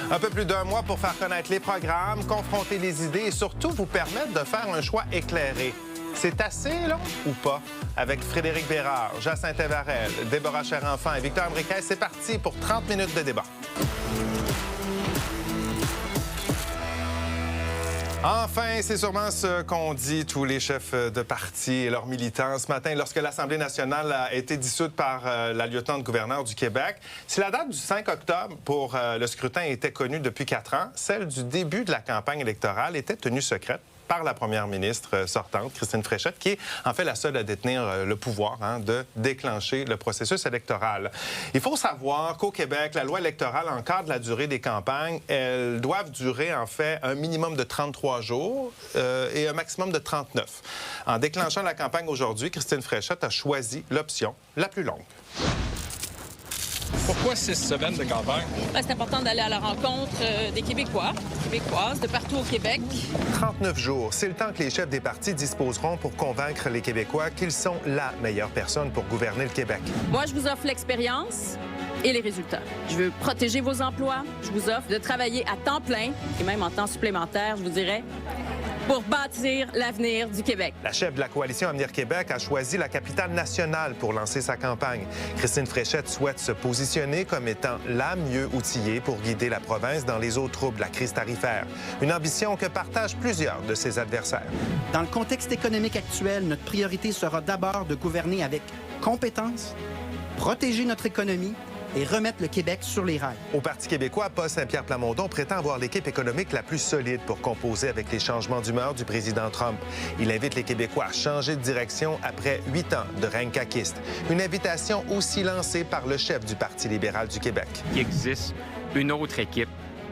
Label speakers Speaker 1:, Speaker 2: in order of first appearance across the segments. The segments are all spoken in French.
Speaker 1: Un peu plus d'un mois pour faire connaître les programmes, confronter les idées et surtout vous permettre de faire un choix éclairé. C'est assez long ou pas? Avec Frédéric Bérard, Jacinthe Varel, Déborah Cherenfant et Victor Henriquez, c'est parti pour 30 minutes de débat. Enfin, c'est sûrement ce qu'ont dit tous les chefs de parti et leurs militants ce matin lorsque l'Assemblée nationale a été dissoute par la lieutenant-gouverneur du Québec. Si la date du 5 octobre pour le scrutin était connue depuis 4 ans, celle du début de la campagne électorale était tenue secrète par la première ministre sortante, Christine Fréchette, qui est en fait la seule à détenir le pouvoir de déclencher le processus électoral. Il faut savoir qu'au Québec, la loi électorale encadre la durée des campagnes. Elles doivent durer en fait un minimum de 33 jours et un maximum de 39. En déclenchant la campagne aujourd'hui, Christine Fréchette a choisi l'option la plus longue.
Speaker 2: Pourquoi 6 semaines de campagne?
Speaker 3: C'est important d'aller à la rencontre des Québécois, Québécoises, de partout au Québec.
Speaker 1: 39 jours, c'est le temps que les chefs des partis disposeront pour convaincre les Québécois qu'ils sont la meilleure personne pour gouverner le Québec.
Speaker 3: Moi, je vous offre l'expérience et les résultats. Je veux protéger vos emplois. Je vous offre de travailler à temps plein et même en temps supplémentaire, je vous dirais, pour bâtir l'avenir du Québec.
Speaker 1: La chef de la coalition Avenir Québec a choisi la capitale nationale pour lancer sa campagne. Christine Fréchette souhaite se positionner comme étant la mieux outillée pour guider la province dans les eaux troubles de la crise tarifaire. Une ambition que partagent plusieurs de ses adversaires.
Speaker 4: Dans le contexte économique actuel, notre priorité sera d'abord de gouverner avec compétence, protéger notre économie et remettre le Québec sur les rails.
Speaker 1: Au Parti québécois, Paul Saint-Pierre Plamondon prétend avoir l'équipe économique la plus solide pour composer avec les changements d'humeur du président Trump. Il invite les Québécois à changer de direction après 8 ans de règne caquiste. Une invitation aussi lancée par le chef du Parti libéral du Québec.
Speaker 5: Il existe une autre équipe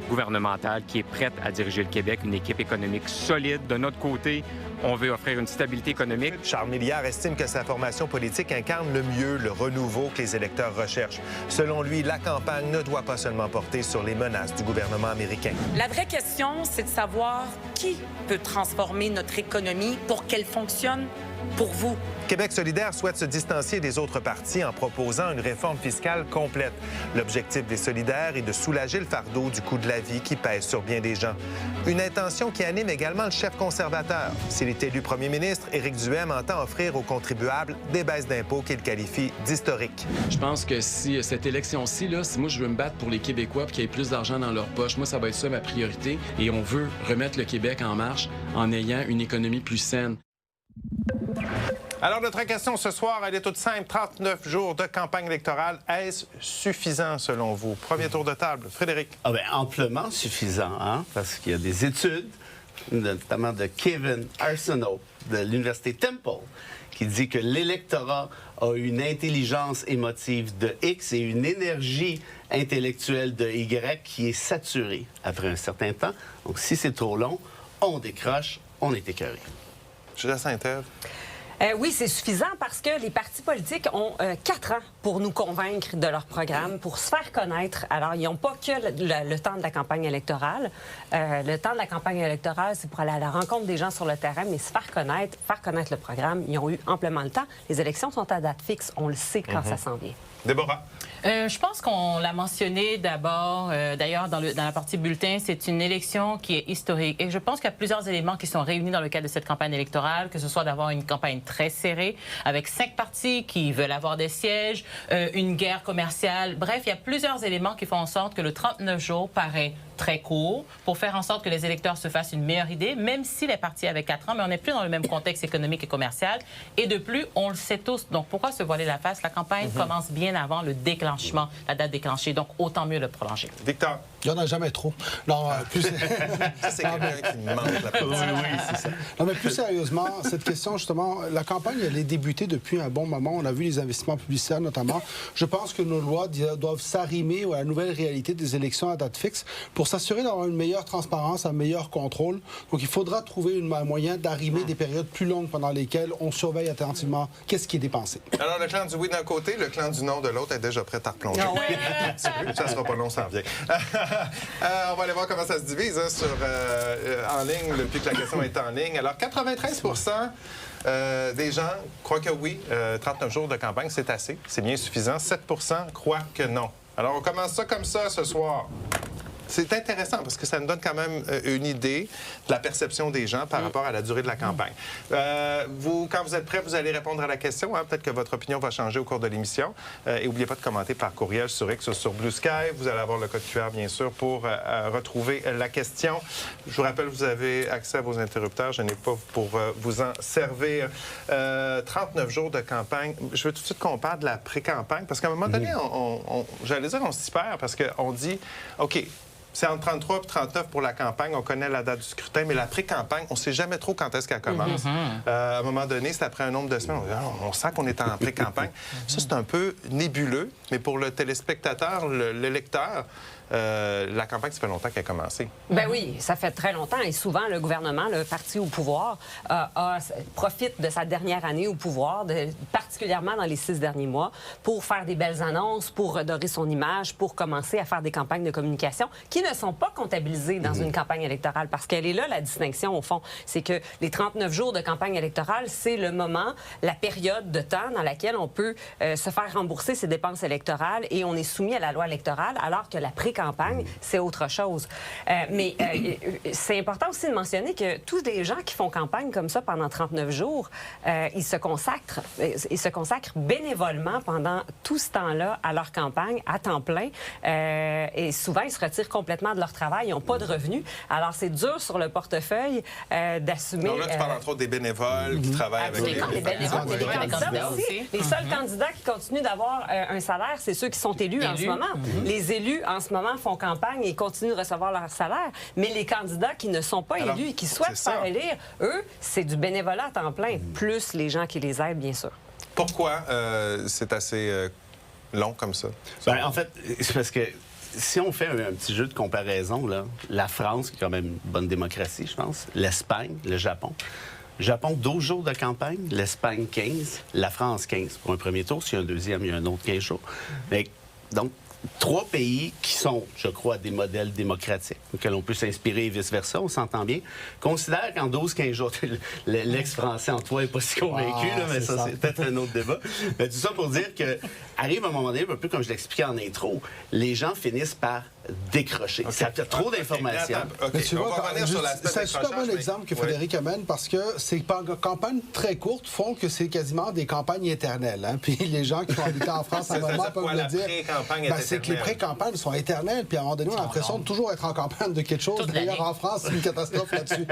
Speaker 5: gouvernementale qui est prête à diriger le Québec, une équipe économique solide. De notre côté, on veut offrir une stabilité économique.
Speaker 1: Charles Milliard estime que sa formation politique incarne le mieux le renouveau que les électeurs recherchent. Selon lui, la campagne ne doit pas seulement porter sur les menaces du gouvernement américain.
Speaker 6: La vraie question, c'est de savoir qui peut transformer notre économie pour qu'elle fonctionne pour vous.
Speaker 1: Québec solidaire souhaite se distancier des autres partis en proposant une réforme fiscale complète. L'objectif des solidaires est de soulager le fardeau du coût de la vie qui pèse sur bien des gens. Une intention qui anime également le chef conservateur. S'il est élu premier ministre, Éric Duhaime entend offrir aux contribuables des baisses d'impôts qu'il qualifie d'historiques.
Speaker 7: Je pense que si cette élection-ci, si moi je veux me battre pour les Québécois et qu'il y ait plus d'argent dans leur poche, moi ça va être ça ma priorité. Et on veut remettre le Québec en marche en ayant une économie plus saine.
Speaker 1: Alors, notre question ce soir, elle est toute simple. 39 jours de campagne électorale, est-ce suffisant selon vous? Premier tour de table. Frédéric.
Speaker 8: Amplement suffisant, parce qu'il y a des études, notamment de Kevin Arsenault de l'Université Temple, qui dit que l'électorat a une intelligence émotive de X et une énergie intellectuelle de Y qui est saturée après un certain temps. Donc, si c'est trop long, on décroche, on est écœuré.
Speaker 1: Jacinthe.
Speaker 6: Oui, c'est suffisant parce que les partis politiques ont 4 ans pour nous convaincre de leur programme, pour se faire connaître. Alors, ils n'ont pas que le temps de la campagne électorale. Le temps de la campagne électorale, c'est pour aller à la rencontre des gens sur le terrain, mais se faire connaître le programme. Ils ont eu amplement le temps. Les élections sont à date fixe. On le sait quand ça s'en vient.
Speaker 1: Déborah.
Speaker 9: Je pense qu'on l'a mentionné d'abord, d'ailleurs, dans la partie bulletin, c'est une élection qui est historique. Et je pense qu'il y a plusieurs éléments qui sont réunis dans le cadre de cette campagne électorale, que ce soit d'avoir une campagne très serrée, avec 5 partis qui veulent avoir des sièges, une guerre commerciale. Bref, il y a plusieurs éléments qui font en sorte que le 39 jours paraît très court pour faire en sorte que les électeurs se fassent une meilleure idée, même si les partis avaient 4 ans, mais on n'est plus dans le même contexte économique et commercial. Et de plus, on le sait tous. Donc, pourquoi se voiler la face? La campagne commence bien avant le déclenchement, la date déclenchée. Donc, autant mieux le prolonger.
Speaker 1: Victor.
Speaker 10: Il n'y en a jamais trop. Non, plus...
Speaker 1: Ça, c'est quelqu'un qui me manque.
Speaker 10: Oui, c'est ça. Non, mais plus sérieusement, cette question, justement, la campagne, elle est débutée depuis un bon moment. On a vu les investissements publicitaires, notamment. Je pense que nos lois doivent s'arrimer à la nouvelle réalité des élections à date fixe pour s'assurer d'avoir une meilleure transparence, un meilleur contrôle. Donc, il faudra trouver un moyen d'arrimer des périodes plus longues pendant lesquelles on surveille attentivement qu'est-ce qui est dépensé.
Speaker 1: Alors, le clan du oui d'un côté, le clan du non de l'autre est déjà prêt à replonger. Ça sera pas long, ça en vient. On va aller voir comment ça se divise en ligne depuis que la question est en ligne. Alors, 93 des gens croient que oui, 39 jours de campagne, c'est assez, c'est bien suffisant. 7 croient que non. Alors, on commence ça comme ça ce soir. C'est intéressant parce que ça nous donne quand même une idée de la perception des gens par rapport à la durée de la campagne. Quand vous êtes prêts, vous allez répondre à la question. Hein? Peut-être que votre opinion va changer au cours de l'émission. Et n'oubliez pas de commenter par courriel sur X ou sur Blue Sky. Vous allez avoir le code QR, bien sûr, pour retrouver la question. Je vous rappelle, vous avez accès à vos interrupteurs. Je n'ai pas pour vous en servir. 39 jours de campagne. Je veux tout de suite qu'on parle de la pré-campagne parce qu'à un moment donné, j'allais dire on s'y perd parce qu'on dit, OK, c'est entre 33 et 39 pour la campagne. On connaît la date du scrutin, mais la pré-campagne, on ne sait jamais trop quand est-ce qu'elle commence. À un moment donné, c'est après un nombre de semaines. On sent qu'on est en pré-campagne. Ça, c'est un peu nébuleux, mais pour le téléspectateur, l'électeur, la campagne, ça fait longtemps qu'elle a commencé.
Speaker 6: Ben oui, ça fait très longtemps. Et souvent, le gouvernement, le parti au pouvoir, profite de sa dernière année au pouvoir, particulièrement dans les 6 derniers mois, pour faire des belles annonces, pour redorer son image, pour commencer à faire des campagnes de communication qui ne sont pas comptabilisées dans une campagne électorale. Parce qu'elle est là, la distinction, au fond. C'est que les 39 jours de campagne électorale, c'est le moment, la période de temps dans laquelle on peut se faire rembourser ses dépenses électorales et on est soumis à la loi électorale, alors que la pré-campagne, c'est autre chose. Mais c'est important aussi de mentionner que tous les gens qui font campagne comme ça pendant 39 jours, ils se consacrent bénévolement pendant tout ce temps-là à leur campagne, à temps plein. Et souvent, ils se retirent complètement de leur travail. Ils n'ont pas de revenus. Alors, c'est dur sur le portefeuille d'assumer...
Speaker 1: Donc là, tu parles entre autres des bénévoles qui travaillent avec les
Speaker 6: bénévoles, les candidats aussi. Les seuls candidats qui continuent d'avoir un salaire, c'est ceux qui sont élus en ce moment. Les élus, en ce moment, font campagne et continuent de recevoir leur salaire. Mais les candidats qui ne sont pas élus et qui souhaitent se faire élire, eux, c'est du bénévolat à temps plein, plus les gens qui les aident, bien sûr.
Speaker 1: Pourquoi c'est assez long comme ça?
Speaker 8: En fait, c'est parce que si on fait un petit jeu de comparaison, là, la France, qui est quand même une bonne démocratie, je pense, l'Espagne, le Japon. Japon, 12 jours de campagne, l'Espagne, 15, la France, 15 pour un premier tour. S'il y a un deuxième, il y a un autre 15 jours. Mais, donc, 3 pays qui sont, je crois, des modèles démocratiques, auxquels on peut s'inspirer et vice-versa, on s'entend bien, considèrent qu'en 12-15 jours, l'ex-français en toi n'est pas si convaincu, là, mais ça, c'est peut-être un autre débat. Mais tout ça pour dire que arrive un moment donné, un peu comme je l'expliquais en intro, les gens finissent par décrocher. Ça fait trop d'informations.
Speaker 10: Tu vois, c'est un super bon exemple que Frédéric amène parce que ces campagnes très courtes font que c'est quasiment des campagnes éternelles. Hein? Puis les gens qui ont habité en France à un moment peuvent le dire. C'est que les pré-campagnes sont éternelles. Puis à un moment donné, on a l'impression de toujours être en campagne de quelque chose. D'ailleurs, en France, c'est une catastrophe là-dessus.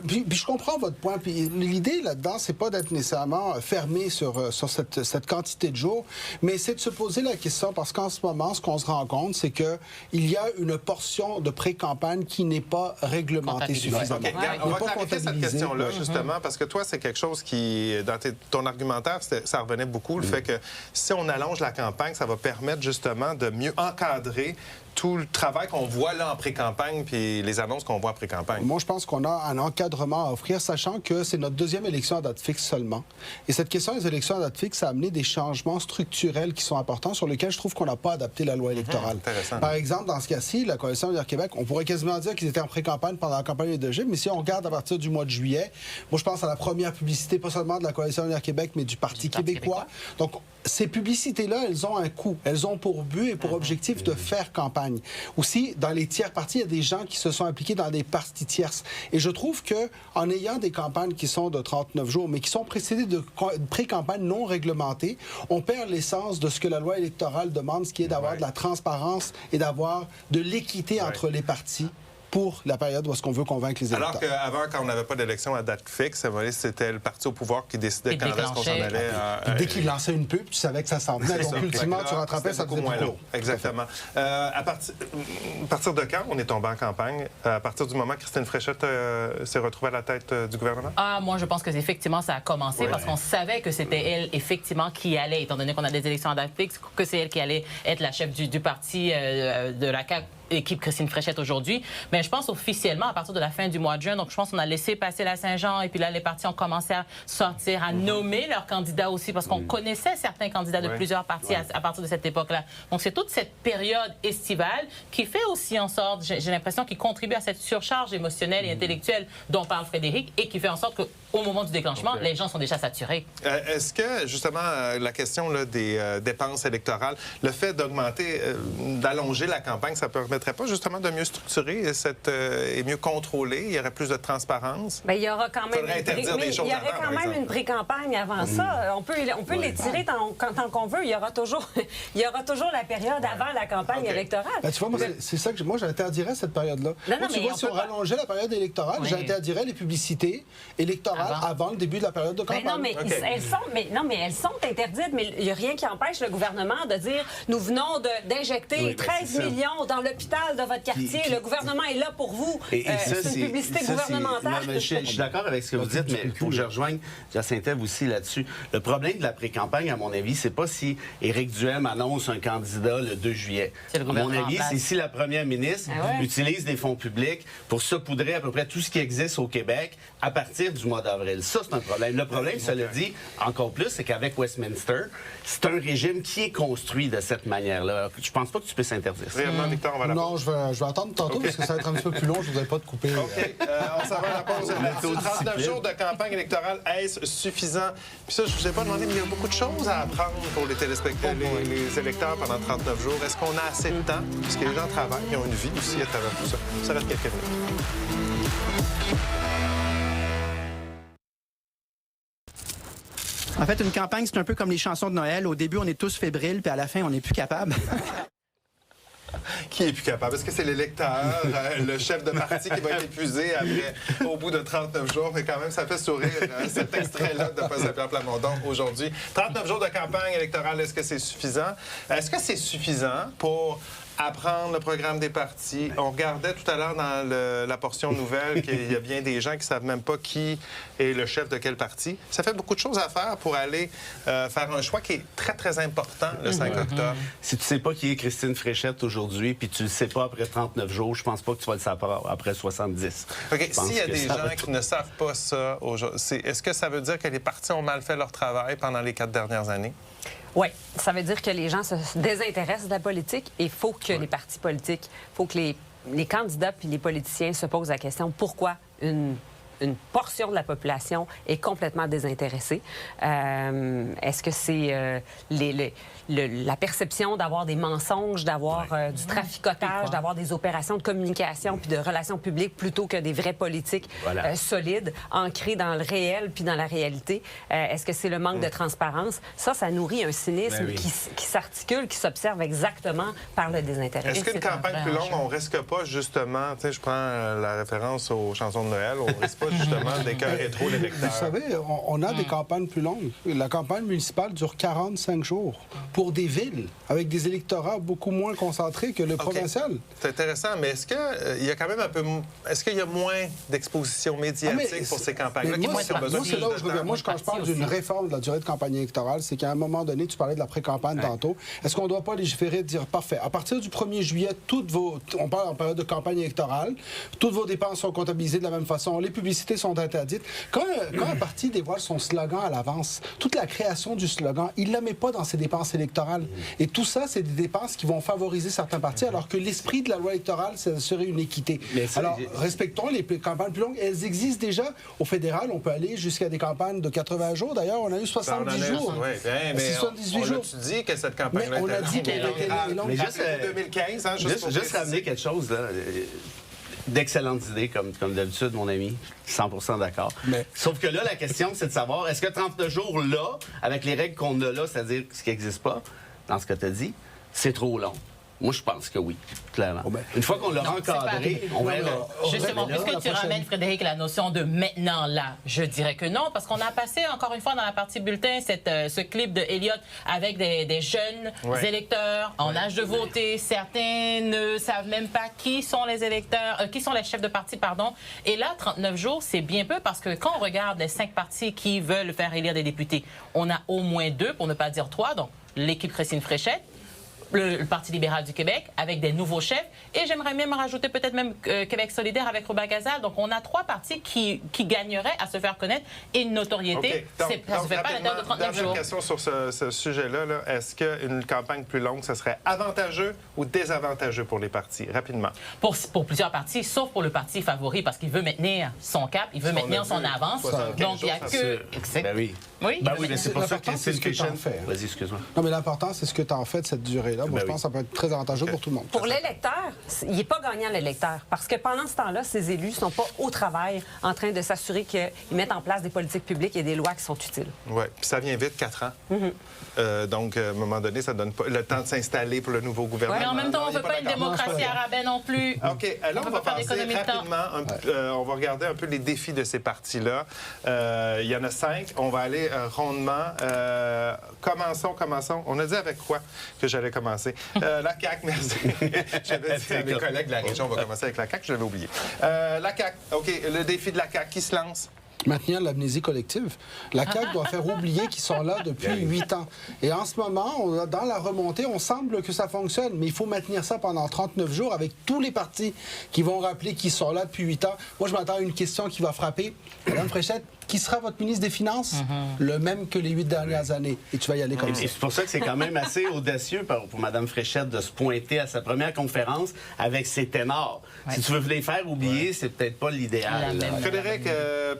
Speaker 10: Puis je comprends votre point. Puis l'idée là-dedans, c'est pas d'être nécessairement fermé sur cette quantité de jours, mais c'est de se poser la question parce qu'en ce moment, ce qu'on se rend compte, c'est que il y a une portion de pré-campagne qui n'est pas réglementée suffisamment.
Speaker 1: On va clarifier cette question-là, justement, parce que toi, c'est quelque chose qui, dans ton argumentaire, ça revenait beaucoup, le fait que si on allonge la campagne, ça va permettre justement de mieux encadrer tout le travail qu'on voit là en pré-campagne puis les annonces qu'on voit en pré-campagne.
Speaker 10: Moi, je pense qu'on a un encadrement à offrir, sachant que c'est notre deuxième élection à date fixe seulement. Et cette question des élections à date fixe a amené des changements structurels qui sont importants sur lesquels je trouve qu'on n'a pas adapté la loi électorale. Par exemple, dans ce cas-ci, la Coalition Avenir Québec, on pourrait quasiment dire qu'ils étaient en pré-campagne pendant la campagne de Gilles, mais si on regarde à partir du mois de juillet, moi, je pense à la première publicité, pas seulement de la Coalition Avenir Québec, mais du Parti québécois. Donc, ces publicités-là, elles ont un coût. Elles ont pour but et pour objectif de faire campagne. Aussi, dans les tiers partis, il y a des gens qui se sont impliqués dans des parties tierces. Et je trouve qu'en ayant des campagnes qui sont de 39 jours, mais qui sont précédées de pré-campagnes non réglementées, on perd l'essence de ce que la loi électorale demande, ce qui est d'avoir de la transparence et d'avoir de l'équité entre les partis pour la période où est-ce qu'on veut convaincre les électeurs.
Speaker 1: Alors qu'avant, quand on n'avait pas d'élection à date fixe, c'était le parti au pouvoir qui décidait quand est-ce qu'on s'en allait.
Speaker 10: Dès qu'il lançait une pub, tu savais que ça s'en venait. Donc, ultimement, tu rattrapais, ça devenait plus court.
Speaker 1: Exactement. À partir de quand on est tombé en campagne? À partir du moment où Christine Fréchette s'est retrouvée à la tête du gouvernement?
Speaker 9: Moi, je pense que effectivement, ça a commencé parce qu'on savait que c'était elle, effectivement, qui allait, étant donné qu'on a des élections à date fixe, que c'est elle qui allait être la chef du parti de la CAQ. Équipe Christine Fréchette aujourd'hui. Mais je pense officiellement à partir de la fin du mois de juin. Donc, je pense qu'on a laissé passer la Saint-Jean et puis là, les partis ont commencé à sortir, à nommer leurs candidats aussi parce qu'on connaissait certains candidats de plusieurs partis à partir de cette époque-là. Donc, c'est toute cette période estivale qui fait aussi en sorte, j'ai l'impression, qui contribue à cette surcharge émotionnelle et intellectuelle dont parle Frédéric et qui fait en sorte que au moment du déclenchement, les gens sont déjà saturés.
Speaker 1: Est-ce que, justement, la question là, des dépenses électorales, le fait d'augmenter, d'allonger la campagne, ça ne permettrait pas justement de mieux structurer et mieux contrôler? Il y aurait plus de transparence?
Speaker 6: Bien, il y aura quand même, une pré-campagne avant ça. On peut l'étirer tant qu'on veut. Il y aura toujours la période avant la campagne électorale.
Speaker 10: Ben, tu vois, moi, c'est ça que moi, j'interdirais cette période-là. Tu vois, si on rallongeait la période électorale, j'interdirais les publicités électorales avant le début de la période de campagne.
Speaker 6: Elles sont interdites, mais il n'y a rien qui empêche le gouvernement de dire nous venons d'injecter 13 millions dans l'hôpital de votre quartier. Le gouvernement est là pour vous. C'est une publicité gouvernementale.
Speaker 8: Je suis d'accord avec ce que vous dites, mais il faut que je rejoigne Jacinthe aussi là-dessus. Le problème de la pré-campagne, à mon avis, c'est pas si Éric Duhem annonce un candidat le 2 juillet. À mon avis, c'est si la première ministre utilise des fonds publics pour saupoudrer à peu près tout ce qui existe au Québec à partir du mois d'avril. Ça, c'est un problème. Le problème, cela dit, encore plus, c'est qu'avec Westminster, c'est un régime qui est construit de cette manière-là. Je pense pas que tu puisses interdire ça.
Speaker 1: Réellement, Victor, on va la
Speaker 10: Non, je vais attendre tantôt parce que ça va être un petit peu plus long. Je ne voudrais pas te couper.
Speaker 1: OK. On s'en va à la pause. 39 jours de campagne électorale, est-ce suffisant? Puis ça, je ne vous ai pas demandé, mais il y a beaucoup de choses à apprendre pour les téléspectateurs, les électeurs pendant 39 jours. Est-ce qu'on a assez de temps? Parce que les gens travaillent, ils ont une vie aussi à travers tout ça. Ça reste quelques minutes.
Speaker 4: En fait, une campagne, c'est un peu comme les chansons de Noël. Au début, on est tous fébriles, puis à la fin, on n'est plus capable.
Speaker 1: Qui est plus capable? Est-ce que c'est l'électeur, le chef de parti qui va être épuisé au bout de 39 jours? Mais quand même, ça fait sourire cet extrait-là de Paul Saint-Pierre Plamondon aujourd'hui. 39 jours de campagne électorale, est-ce que c'est suffisant? Est-ce que c'est suffisant pour apprendre le programme des partis? On regardait tout à l'heure dans la portion nouvelle qu'il y a bien des gens qui ne savent même pas qui est le chef de quel parti. Ça fait beaucoup de choses à faire pour aller faire un choix qui est très, très important le 5 octobre.
Speaker 8: Si tu ne sais pas qui est Christine Fréchette aujourd'hui, puis tu ne le sais pas après 39 jours, je pense pas que tu vas le savoir après 70.
Speaker 1: OK. S'il y a des gens qui ne savent pas ça, est-ce que ça veut dire que les partis ont mal fait leur travail pendant les 4 dernières années?
Speaker 6: Oui, ça veut dire que les gens se désintéressent de la politique et il faut que les partis politiques, il faut que les candidats puis les politiciens se posent la question pourquoi une portion de la population est complètement désintéressée. Est-ce que c'est la perception d'avoir des mensonges, d'avoir du traficotage, d'avoir des opérations de communication puis de relations publiques plutôt que des vraies politiques solides, ancrées dans le réel puis dans la réalité? Est-ce que c'est le manque de transparence? Ça nourrit un cynisme qui s'articule, qui s'observe exactement par le désintérêt.
Speaker 1: Est-ce qu'une campagne plus longue, on risque pas justement, tu sais, je prends la référence aux chansons de Noël, on risque pas justement d'écœurer trop l'électeur?
Speaker 10: Vous savez, on a des campagnes plus longues. La campagne municipale dure 45 jours pour des villes, avec des électorats beaucoup moins concentrés que le provincial.
Speaker 1: C'est intéressant, mais est-ce qu'il y a quand même un peu... Est-ce qu'il y a moins d'exposition médiatique pour ces campagnes-là?
Speaker 10: Moi, c'est là où je reviens. Moi, quand je parle d'une réforme de la durée de campagne électorale, c'est qu'à un moment donné, tu parlais de la pré-campagne tantôt, est-ce qu'on ne doit pas légiférer et dire, parfait, à partir du 1er juillet, on parle en période de campagne électorale, toutes vos dépenses sont comptabilisées de la même façon, les publicités sont interdites. Quand un parti dévoile son slogan à l'avance, toute la création du slogan, il ne la met pas dans ses dépenses électorales. Et tout ça, c'est des dépenses qui vont favoriser certains partis, alors que l'esprit de la loi électorale, ça serait une équité. Alors, respectons les campagnes plus longues. Elles existent déjà. Au fédéral, on peut aller jusqu'à des campagnes de 80 jours. D'ailleurs, on a eu 70 jours.
Speaker 1: Oui, mais
Speaker 10: 78 jours.
Speaker 1: On a dit que cette campagne-là
Speaker 10: on a dit qu'elle était longue.
Speaker 8: Mais juste
Speaker 1: 2015, hein,
Speaker 8: juste ramener quelque chose, là. D'excellentes idées, comme d'habitude, mon ami. 100% d'accord. Sauf que là, la question, c'est de savoir, est-ce que 39 jours, là, avec les règles qu'on a là, c'est-à-dire ce qui n'existe pas, dans ce que tu as dit, c'est trop long? Moi, je pense que oui, clairement. Une fois qu'on l'aura encadré, on verra.
Speaker 9: Justement, puisque tu ramènes, Frédéric, la notion de maintenant, là, je dirais que non, parce qu'on a passé, encore une fois, dans la partie bulletin, ce clip de Elliott avec des jeunes électeurs en âge de voter. Certains ne savent même pas qui sont les électeurs, qui sont les chefs de parti, pardon. Et là, 39 jours, c'est bien peu, parce que quand on regarde les 5 partis qui veulent faire élire des députés, on a au moins 2, pour ne pas dire 3, donc l'équipe Christine Fréchette, le Parti libéral du Québec avec des nouveaux chefs. Et j'aimerais même rajouter peut-être même Québec solidaire avec Robert Gazal. Donc, on a 3 partis qui gagneraient à se faire connaître et une notoriété. Ça ne se fait pas à l'intérieur de 39 jours.
Speaker 1: Question sur ce sujet-là. Là. Est-ce qu'une campagne plus longue, ce serait avantageux ou désavantageux pour les partis? Rapidement.
Speaker 9: Pour plusieurs partis, sauf pour le parti favori, parce qu'il veut maintenir son cap, il veut maintenir son avance. Donc, il n'y a que...
Speaker 8: Ben oui.
Speaker 9: Oui,
Speaker 8: mais c'est pour ça que
Speaker 10: c'est ce que tu en fais.
Speaker 8: Vas-y, excuse-moi.
Speaker 10: Non, mais l'important, c'est ce que tu en fais de cette durée-là. Moi, je pense que ça peut être très avantageux pour tout le monde.
Speaker 6: Pour l'électeur, il n'est pas gagnant, l'électeur, parce que pendant ce temps-là, ces élus ne sont pas au travail en train de s'assurer qu'ils mettent en place des politiques publiques et des lois qui sont utiles.
Speaker 1: Oui, puis ça vient vite, 4 ans. Donc, à un moment donné, ça donne pas le temps de s'installer pour le nouveau gouvernement.
Speaker 9: Mais en même temps, on ne veut pas une démocratie arabe non plus.
Speaker 1: OK, là, on va passer rapidement. On va regarder un peu les défis de ces partis-là. Il y en a 5. On va aller rondement. Commençons. On a dit avec quoi que j'allais commencer? La CAQ, merci. J'avais dit à mes collègues de la région, on va commencer avec la CAQ, je l'avais oublié. La CAQ, OK, le défi de la CAQ, qui se lance?
Speaker 10: Maintenir l'amnésie collective. La CAQ doit faire oublier qu'ils sont là depuis 8 ans. Et en ce moment, dans la remontée, on semble que ça fonctionne, mais il faut maintenir ça pendant 39 jours avec tous les partis qui vont rappeler qu'ils sont là depuis 8 ans. Moi, je m'attends à une question qui va frapper. Madame Fréchette, qui sera votre ministre des Finances? Le même que les 8 dernières années. Et tu vas y aller comme ça.
Speaker 8: C'est pour ça que c'est quand même assez audacieux pour Mme Fréchette de se pointer à sa première conférence avec ses ténors. Si tu veux les faire oublier, c'est peut-être pas l'idéal.
Speaker 1: Frédéric,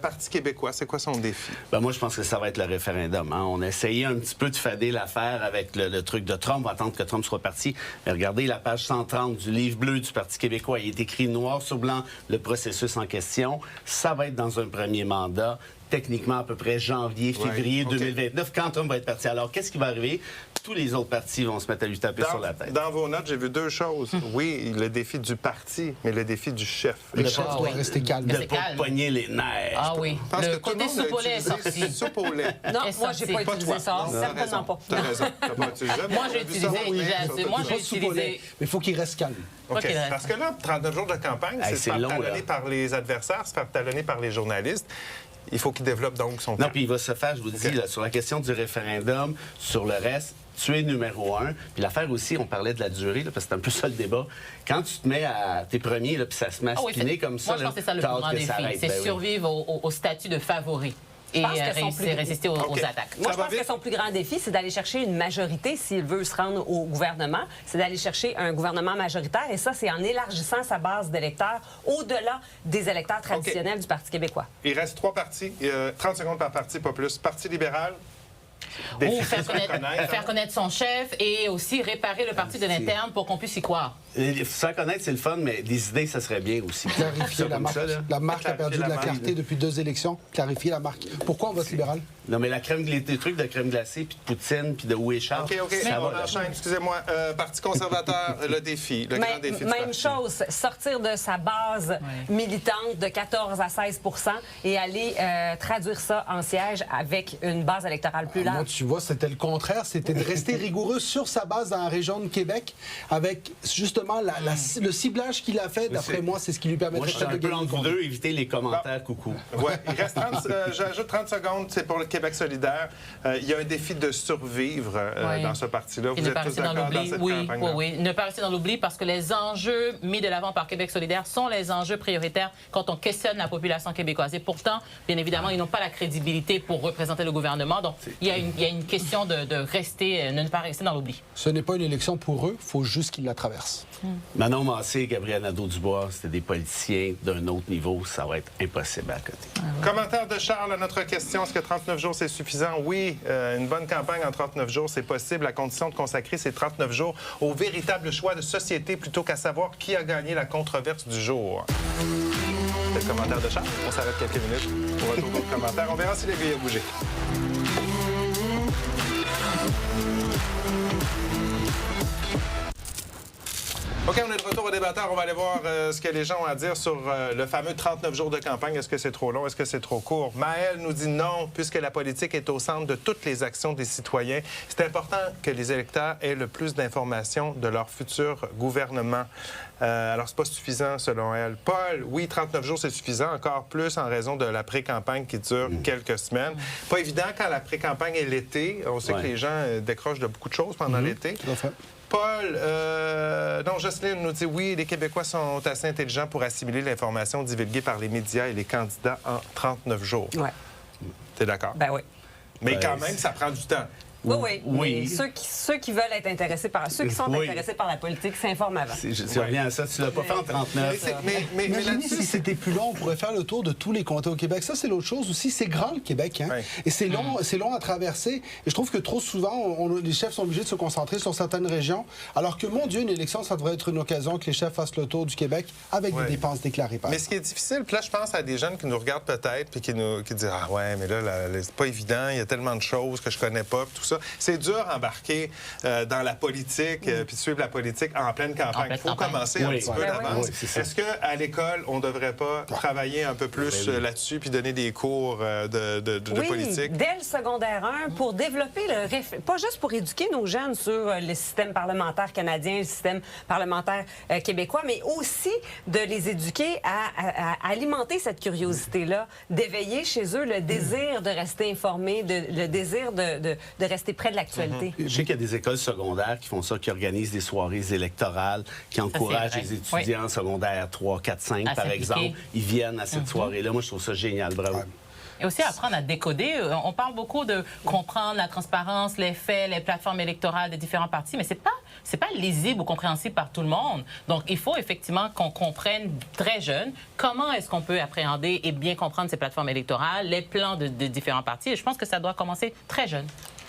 Speaker 1: Parti québécois, c'est quoi son défi?
Speaker 8: Ben moi, je pense que ça va être le référendum. Hein. On a essayé un petit peu de fader l'affaire avec le truc de Trump. On va attendre que Trump soit parti. Mais regardez la page 130 du livre bleu du Parti québécois. Il est écrit noir sur blanc le processus en question. Ça va être dans un premier mandat. Techniquement, à peu près janvier, février 2029, quand Trump va être parti. Alors, qu'est-ce qui va arriver? Tous les autres partis vont se mettre à lui taper sur la tête.
Speaker 1: Dans vos notes, j'ai vu 2 choses. Oui, le défi du parti, mais le défi du chef.
Speaker 10: Le chef doit rester calme.
Speaker 8: De ne pas pogner les nerfs.
Speaker 9: Ah oui.
Speaker 1: Le
Speaker 9: côté soupe au lait est sorti.
Speaker 1: Soupe au lait.
Speaker 6: Non, moi, j'ai pas utilisé ça. Certainement pas.
Speaker 1: T'as raison. T'as pas utilisé.
Speaker 9: Moi, j'ai utilisé. Moi, j'ai utilisé.
Speaker 10: Mais il faut qu'il reste calme.
Speaker 1: OK. Parce que là, 39 jours de campagne, c'est se faire talonner par les adversaires, se faire talonner par les journalistes. Il faut qu'il développe donc son
Speaker 8: Non, puis il va se faire, je vous dis, là, sur la question du référendum, sur le reste, tu es numéro 1. Puis l'affaire aussi, on parlait de la durée, là, parce que c'est un peu ça le débat. Quand tu te mets à tes premiers, là, puis ça se met à spinner comme ça,
Speaker 9: moi, je pense que c'est ça le plus grand défi. C'est survivre au statut de favori. Et résister aux attaques.
Speaker 6: Moi, je pense que son plus grand défi, c'est d'aller chercher une majorité s'il veut se rendre au gouvernement. C'est d'aller chercher un gouvernement majoritaire. Et ça, c'est en élargissant sa base d'électeurs au-delà des électeurs traditionnels du Parti québécois.
Speaker 1: Il reste 3 partis. 30 secondes par parti, pas plus. Parti libéral.
Speaker 9: Ou faire connaître son chef et aussi réparer le parti de l'interne pour qu'on puisse y croire.
Speaker 8: Faire connaître, c'est le fun, mais des idées, ça serait bien aussi.
Speaker 10: Clarifier la marque. La marque a perdu de la clarté depuis 2 élections. Clarifier la marque. Pourquoi on vote libéral?
Speaker 8: Non, mais les trucs de crème glacée, puis de poutine, puis de où écharpe.
Speaker 1: OK. On enchaîne. Excusez-moi. Parti conservateur, le défi, le grand défi.
Speaker 6: Même chose, sortir de sa base militante de 14 à 16 et aller traduire ça en siège avec une base électorale plus large.
Speaker 10: Moi, tu vois, c'était le contraire. C'était de rester rigoureux sur sa base dans la région de Québec avec justement le ciblage qu'il a fait. D'après moi, c'est ce qui lui permettrait
Speaker 8: de gagner. Moi, je suis un peu entre deux, éviter les commentaires coucou.
Speaker 1: Ouais, il reste 30, j'ajoute 30 secondes, c'est pour le Québec solidaire. Il y a un défi de survivre dans ce parti-là. Vous êtes tous d'accord dans cette campagne-là?
Speaker 9: Oui. Ne pas rester dans l'oubli parce que les enjeux mis de l'avant par Québec solidaire sont les enjeux prioritaires quand on questionne la population québécoise. Et pourtant, bien évidemment, ils n'ont pas la crédibilité pour représenter le gouvernement. Donc, il y a une question de ne pas rester dans l'oubli.
Speaker 10: Ce n'est pas une élection pour eux, il faut juste qu'ils la traversent.
Speaker 8: Manon Massé et Gabriel Nadeau-Dubois, c'était des politiciens d'un autre niveau. Ça va être impossible à côté.
Speaker 1: Commentaire de Charles à notre question. Est-ce que 39 jours, c'est suffisant? Oui, une bonne campagne en 39 jours, c'est possible, à condition de consacrer ces 39 jours au véritable choix de société plutôt qu'à savoir qui a gagné la controverse du jour. C'est le commentaire de Charles. On s'arrête quelques minutes pour retour d'autres commentaires. On verra si l'aiguille a bougé. OK, on est de retour au débatteur. On va aller voir ce que les gens ont à dire sur le fameux 39 jours de campagne. Est-ce que c'est trop long? Est-ce que c'est trop court? Maëlle nous dit non, puisque la politique est au centre de toutes les actions des citoyens. C'est important que les électeurs aient le plus d'informations de leur futur gouvernement. Alors, c'est pas suffisant, selon elle. Paul, oui, 39 jours, c'est suffisant. Encore plus en raison de la pré-campagne qui dure quelques semaines. Pas évident quand la pré-campagne est l'été. On sait que les gens décrochent de beaucoup de choses pendant l'été. Paul, non, Jocelyne nous dit oui, les Québécois sont assez intelligents pour assimiler l'information divulguée par les médias et les candidats en 39 jours.
Speaker 6: Ouais.
Speaker 1: T'es d'accord?
Speaker 6: Ben oui.
Speaker 1: Mais quand même, ça prend du temps.
Speaker 6: Oui. Mais ceux qui veulent être intéressés par... Ceux qui sont intéressés par la politique s'informent avant.
Speaker 8: Je reviens à ça. Tu l'as pas fait en 39.
Speaker 1: Mais
Speaker 10: Imaginez
Speaker 1: là-dessus,
Speaker 10: si c'était plus long, on pourrait faire le tour de tous les comtés au Québec. Ça, c'est l'autre chose aussi. C'est grand, le Québec. Hein?
Speaker 1: Ouais.
Speaker 10: Et c'est long à traverser. Et je trouve que trop souvent, les chefs sont obligés de se concentrer sur certaines régions. Alors que, mon Dieu, une élection, ça devrait être une occasion que les chefs fassent le tour du Québec avec des dépenses déclarées.
Speaker 1: Mais ce qui est difficile, puis là, je pense à des jeunes qui nous regardent peut-être, puis qui disent ah ouais, mais là, c'est pas évident, il y a tellement de choses que je connais pas, puis tout ça. C'est dur d'embarquer dans la politique, puis de suivre la politique en pleine campagne. Il faut commencer un petit peu d'avance. Est-ce qu'à l'école, on ne devrait pas travailler un peu plus là-dessus, puis donner des cours de politique?
Speaker 6: Dès le secondaire 1, pour développer pas juste pour éduquer nos jeunes sur le système parlementaire canadien, le système parlementaire québécois, mais aussi de les éduquer à alimenter cette curiosité-là, d'éveiller chez eux le désir de rester informés, le désir de rester près de l'actualité.
Speaker 8: Je sais qu'il y a des écoles secondaires qui font ça, qui organisent des soirées électorales, qui encouragent les étudiants secondaires 3, 4, 5, par exemple. Ils viennent à cette soirée-là. Moi, je trouve ça génial. Bravo.
Speaker 9: Et aussi apprendre à décoder. On parle beaucoup de comprendre la transparence, les faits, les plateformes électorales des différents partis, mais c'est pas lisible ou compréhensible par tout le monde. Donc, il faut effectivement qu'on comprenne très jeune comment est-ce qu'on peut appréhender et bien comprendre ces plateformes électorales, les plans de différents partis. Et je pense que ça doit commencer très jeune.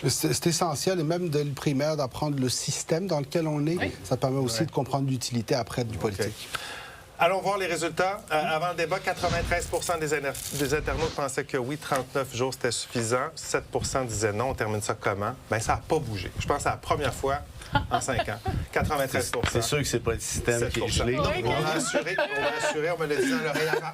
Speaker 10: C'est essentiel, et même dès le primaire, d'apprendre le système dans lequel on est. Oui. Ça permet aussi de comprendre l'utilité après du politique.
Speaker 1: Allons voir les résultats. Avant le débat, 93 des internautes pensaient que oui, 39 jours, c'était suffisant. 7 disaient non. On termine ça comment? Bien, ça n'a pas bougé. Je pense que c'est la première fois en 5 ans. 93
Speaker 8: C'est sûr que c'est pas le système qui est gelé.
Speaker 1: Donc, on va assurer, on me l'a dit dans l'oreille avant.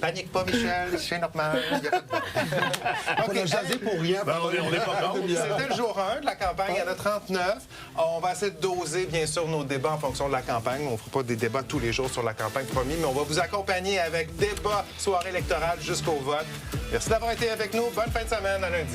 Speaker 1: Panique pas, Michel, c'est normal. Il n'y a pas de...
Speaker 10: On a jasé pour rien.
Speaker 8: On n'est pas contre.
Speaker 1: C'était le jour 1 de la campagne. Il y en a 39. On va essayer de doser, bien sûr, nos débats en fonction de la campagne. On ne fera pas des débats tous les jours sur la campagne, promis, mais on va vous accompagner avec débat, soirée électorale jusqu'au vote. Merci d'avoir été avec nous. Bonne fin de semaine. À lundi.